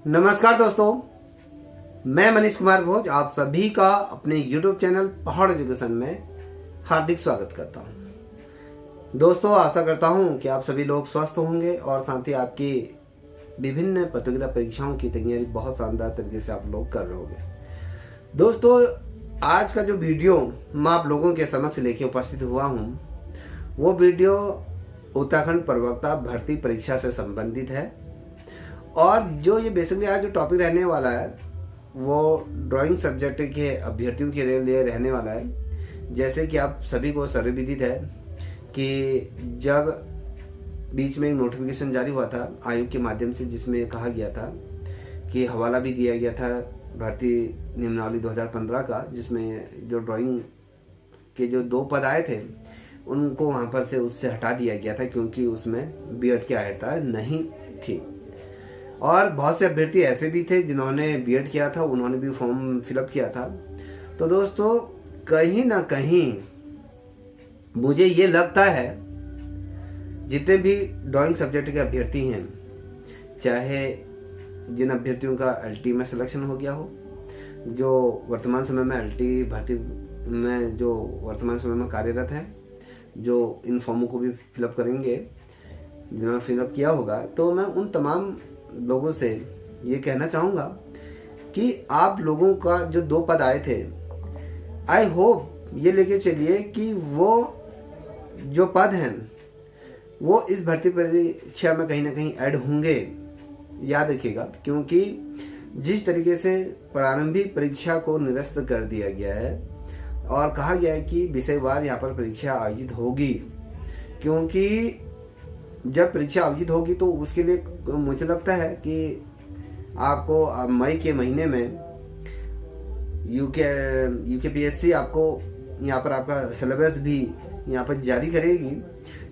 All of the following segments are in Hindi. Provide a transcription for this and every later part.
नमस्कार दोस्तों, मैं मनीष कुमार भोज आप सभी का अपने YouTube चैनल पहाड़ एजुकेशन में हार्दिक स्वागत करता हूं। दोस्तों, आशा करता हूं कि आप सभी लोग स्वस्थ होंगे और साथ ही आपकी विभिन्न प्रतियोगिता परीक्षाओं की तैयारी बहुत शानदार तरीके से आप लोग कर रहे होंगे। दोस्तों, आज का जो वीडियो मैं आप लोगों के समक्ष लेके उपस्थित हुआ हूं, वो वीडियो उत्तराखंड प्रवक्ता भर्ती परीक्षा से संबंधित है। और जो ये बेसिकली आज जो टॉपिक रहने वाला है वो ड्राइंग सब्जेक्ट के अभ्यर्थियों के लिए रहने वाला है। जैसे कि आप सभी को सर्वविदित है कि जब बीच में एक नोटिफिकेशन जारी हुआ था आयोग के माध्यम से, जिसमें कहा गया था कि हवाला भी दिया गया था भर्ती नियमावली 2015 का, जिसमें जो ड्राइंग के जो 2 पद आए थे उनको वहाँ पर से उससे हटा दिया गया था, क्योंकि उसमें बीएड की अर्हता नहीं थी। और बहुत से अभ्यर्थी ऐसे भी थे जिन्होंने बीएड किया था, उन्होंने भी फॉर्म फिलअप किया था। तो दोस्तों, कहीं ना कहीं मुझे ये लगता है जितने भी ड्राइंग सब्जेक्ट के अभ्यर्थी हैं, चाहे जिन अभ्यर्थियों का एलटी में सिलेक्शन हो गया हो, जो वर्तमान समय में एलटी भर्ती में जो वर्तमान समय में कार्यरत है, जो इन फॉर्मों को भी फिलअप करेंगे, जिन्होंने फिलअप किया होगा, तो मैं उन तमाम लोगों से ये कहना चाहूँगा कि आप लोगों का जो 2 पद आए थे, आई होप ये लेके चलिए कि वो जो पद हैं वो इस भर्ती परीक्षा में कहीं ना कहीं ऐड होंगे। याद रखिएगा, क्योंकि जिस तरीके से प्रारंभिक परीक्षा को निरस्त कर दिया गया है और कहा गया है कि विषयवार यहाँ पर परीक्षा आयोजित होगी, क्योंकि जब परीक्षा आयोजित होगी तो उसके लिए मुझे लगता है कि आपको मई के महीने में यूकेपीएससी आपको यहाँ पर आपका सिलेबस भी यहाँ पर जारी करेगी,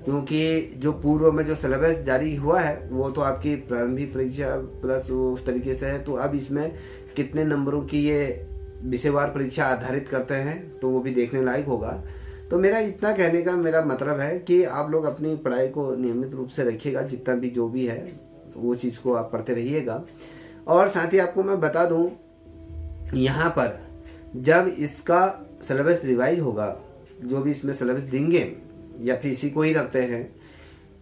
क्योंकि जो पूर्व में जो सिलेबस जारी हुआ है वो तो आपकी प्रारंभिक परीक्षा प्लस उस तरीके से है। तो अब इसमें कितने नंबरों की ये विषयवार परीक्षा आधारित करते हैं तो वो भी देखने लायक होगा। तो मेरा इतना कहने का मेरा मतलब है कि आप लोग अपनी पढ़ाई को नियमित रूप से रखिएगा, जितना भी जो भी है वो चीज़ को आप पढ़ते रहिएगा। और साथ ही आपको मैं बता दूं, यहाँ पर जब इसका सिलेबस रिवाइज होगा, जो भी इसमें सिलेबस देंगे या फिर इसी को ही रखते हैं,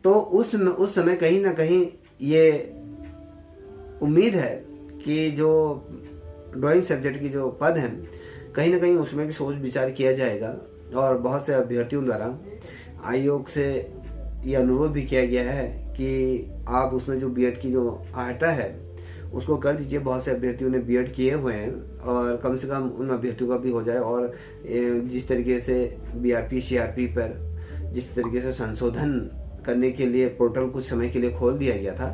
तो उस समय कहीं ना कहीं ये उम्मीद है कि जो ड्राइंग सब्जेक्ट की जो पद हैं कहीं ना कहीं उसमें भी सोच विचार किया जाएगा। और बहुत से अभ्यर्थियों द्वारा आयोग से ये अनुरोध भी किया गया है कि आप उसमें जो बीएड की जो अर्हता है उसको कर दीजिए। बहुत से अभ्यर्थियों ने बीएड किए हुए हैं और कम से कम उन अभ्यर्थियों का भी हो जाए। और जिस तरीके से बीआरपी सीआरपी पर जिस तरीके से संशोधन करने के लिए पोर्टल कुछ समय के लिए खोल दिया गया था,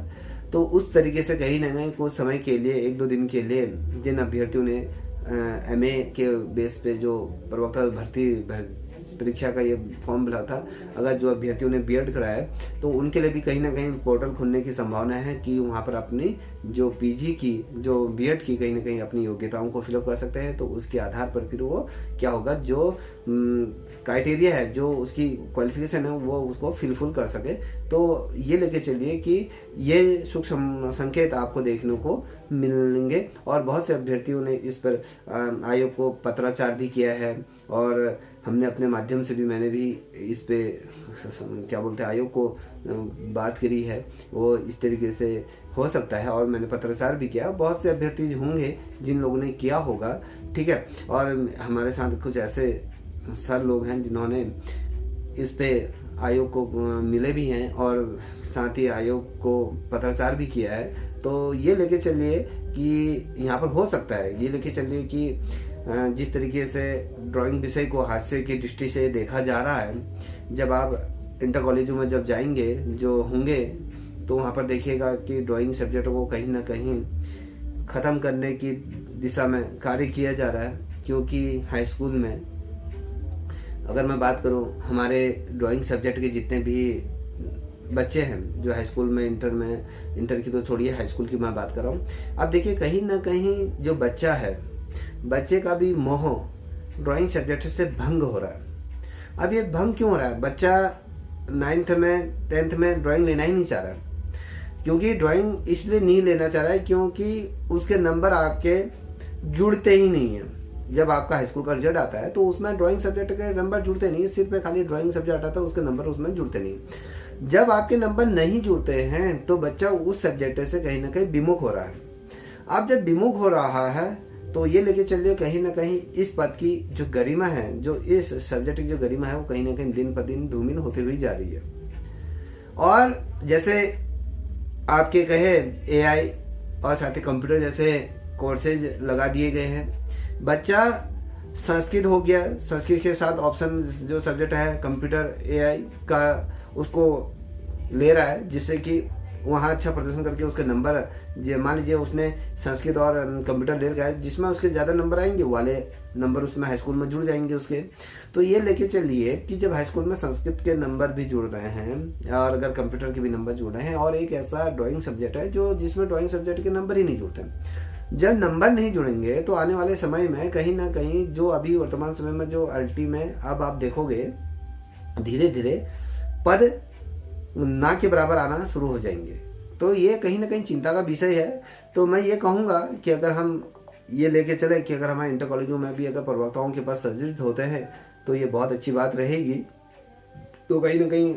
तो उस तरीके से कहीं ना कहीं कुछ समय के लिए 1-2 दिन के लिए जिन अभ्यर्थियों ने एमए के बेस पे जो प्रवक्ता भर्ती परीक्षा का ये फॉर्म भरा था, अगर जो अभ्यर्थियों ने बीएड कराया है तो उनके लिए भी कहीं ना कहीं पोर्टल खुलने की संभावना है कि वहाँ पर अपनी जो पीजी की जो बीएड की कहीं ना कहीं अपनी योग्यताओं को फिलअप कर सकते हैं। तो उसके आधार पर फिर वो क्या होगा, जो क्राइटेरिया है, जो उसकी क्वालिफिकेशन है, वो उसको फिलफुल कर सके। तो ये लेके चलिए कि ये सूक्ष्म संकेत आपको देखने को मिलेंगे। और बहुत से अभ्यर्थियों ने इस पर आयोग को पत्राचार भी किया है और हमने अपने माध्यम से भी मैंने भी इस पे क्या बोलते हैं आयोग को बात करी है। वो इस तरीके से हो सकता है और मैंने पत्राचार भी किया। बहुत से अभ्यर्थी होंगे जिन लोगों ने किया होगा, ठीक है। और हमारे साथ कुछ ऐसे सर लोग हैं जिन्होंने इस पे आयोग को मिले भी हैं और साथ ही आयोग को पत्राचार भी किया है। तो ये लेके चलिए कि यहाँ पर हो सकता है, ये लेके चलिए कि जिस तरीके से ड्राइंग विषय को हास्य की दृष्टि से देखा जा रहा है, जब आप इंटर कॉलेजों में जब जाएंगे जो होंगे तो वहाँ पर देखिएगा कि ड्राइंग सब्जेक्ट को कहीं ना कहीं ख़त्म करने की दिशा में कार्य किया जा रहा है। क्योंकि हाई स्कूल में अगर मैं बात करूँ, हमारे ड्राइंग सब्जेक्ट के जितने भी बच्चे हैं जो हाई स्कूल में इंटर की तो छोड़िए, हाई स्कूल की मैं बात कर रहा हूँ। अब देखिए कहीं ना कहीं जो बच्चा है, बच्चे का भी मोह ड्राइंग सब्जेक्ट से भंग हो रहा है। अब ये भंग क्यों हो रहा है? बच्चा 9th में 10th में ड्राइंग लेना ही नहीं चाह रहा, क्योंकि ड्राइंग इसलिए नहीं लेना चाह रहा है क्योंकि उसके नंबर आपके जुड़ते ही नहीं है। जब आपका हाई स्कूल का रिजल्ट आता है तो उसमें ड्राइंग सब्जेक्ट के नंबर जुड़ते नहीं, सिर्फ में खाली ड्राइंग सब्जेक्ट आता है, उसके नंबर उसमें जुड़ते नहीं। जब आपके नंबर नहीं जुड़ते हैं तो बच्चा उस सब्जेक्ट से कहीं ना कहीं विमुख हो रहा है। आप जब विमुख हो रहा है तो ये लेके चलिए कहीं ना कहीं इस पद की जो गरिमा है, जो इस सब्जेक्ट की जो गरिमा है, वो कहीं ना कहीं दिन प्रतिदिन धूमिल होती हुई जा रही है। और जैसे आपके कहे एआई और साथ ही कंप्यूटर जैसे कोर्सेज लगा दिए गए हैं। बच्चा संस्कृत हो गया, संस्कृत के साथ ऑप्शन जो सब्जेक्ट है कंप्यूटर एआई का उसको ले रहा है, जिससे कि वहाँ अच्छा प्रदर्शन करके उसके नंबर, मान लीजिए उसने संस्कृत और कंप्यूटर ले रखा है, जिसमें उसके ज़्यादा नंबर आएंगे वाले नंबर उसमें हाई स्कूल में जुड़ जाएंगे उसके। तो ये लेके चलिए कि जब हाई स्कूल में संस्कृत के नंबर भी जुड़ रहे हैं और अगर कंप्यूटर के भी नंबर जुड़ रहे हैं, और एक ऐसा ड्राइंग सब्जेक्ट है जो जिसमें ड्राइंग सब्जेक्ट के नंबर ही नहीं जुड़ते, जब नंबर नहीं जुड़ेंगे तो आने वाले समय में कहीं ना कहीं जो अभी वर्तमान समय में जो अल्टी में अब आप देखोगे धीरे धीरे पद ना के बराबर आना शुरू हो जाएंगे। तो ये कहीं ना कहीं चिंता का विषय है। तो मैं ये कहूँगा कि अगर हम ये लेके चले कि अगर हमारे इंटर कॉलेजों में भी अगर प्रवक्ताओं के पास सर्जित होते हैं तो ये बहुत अच्छी बात रहेगी। तो कहीं ना कहीं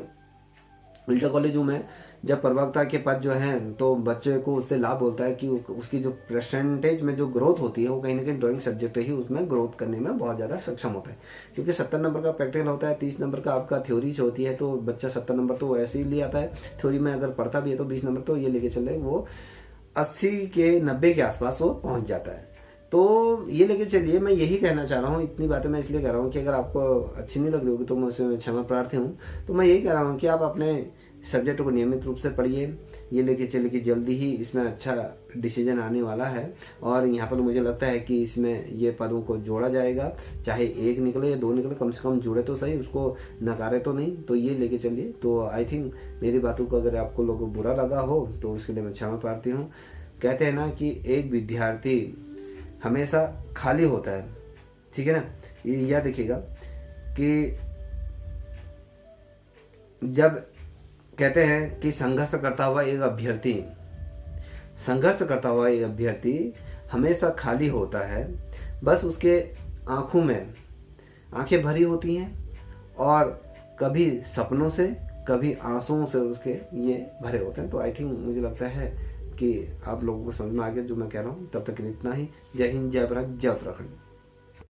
इंटर कॉलेजों में जब प्रवक्ता के पद जो हैं तो बच्चे को उससे लाभ होता है कि उसकी जो परसेंटेज में जो ग्रोथ होती है वो कहीं ना कहीं ड्राइंग सब्जेक्ट ही उसमें ग्रोथ करने में बहुत ज़्यादा सक्षम होता है। क्योंकि 70 नंबर का प्रैक्टिकल होता है, 30 नंबर का आपका थ्योरी होती है, तो बच्चा 70 नंबर तो ऐसे ही ले आता है। थ्योरी में अगर पढ़ता भी है तो 20 नंबर तो ये लेके चल रहे वो 80 के 90 के आसपास वो पहुँच जाता है। तो ये लेके चलिए, मैं यही कहना चाह रहा हूँ। इतनी बातें मैं इसलिए कह रहा हूँ कि अगर आपको अच्छी नहीं लग रही होगी तो मैं उसमें क्षमा प्रार्थी हूँ। तो मैं यही कह रहा हूँ कि आप अपने सब्जेक्ट को नियमित रूप से पढ़िए। ये लेके चलिए कि जल्दी ही इसमें अच्छा डिसीजन आने वाला है और यहाँ पर मुझे लगता है कि इसमें ये पदों को जोड़ा जाएगा, चाहे एक निकले या दो निकले, कम से कम जुड़े तो सही, उसको नकारे तो नहीं। तो ये लेके चलिए। तो आई थिंक मेरी बातों को अगर आपको लोगों को बुरा लगा हो तो उसके लिए मैं क्षमा प्रार्थी हूँ। कहते हैं ना कि एक विद्यार्थी हमेशा खाली होता है, ठीक है ना। ये याद रखिएगा कि जब कहते हैं कि संघर्ष करता हुआ एक अभ्यर्थी हमेशा खाली होता है, बस उसके आंखों में आंखें भरी होती हैं और कभी सपनों से कभी आंसुओं से उसके ये भरे होते हैं। तो आई थिंक मुझे लगता है कि आप लोगों को समझ में आ गया जो मैं कह रहा हूँ। तब तक इतना ही। जय हिंद, जय भारत, जय उत्तराखंड।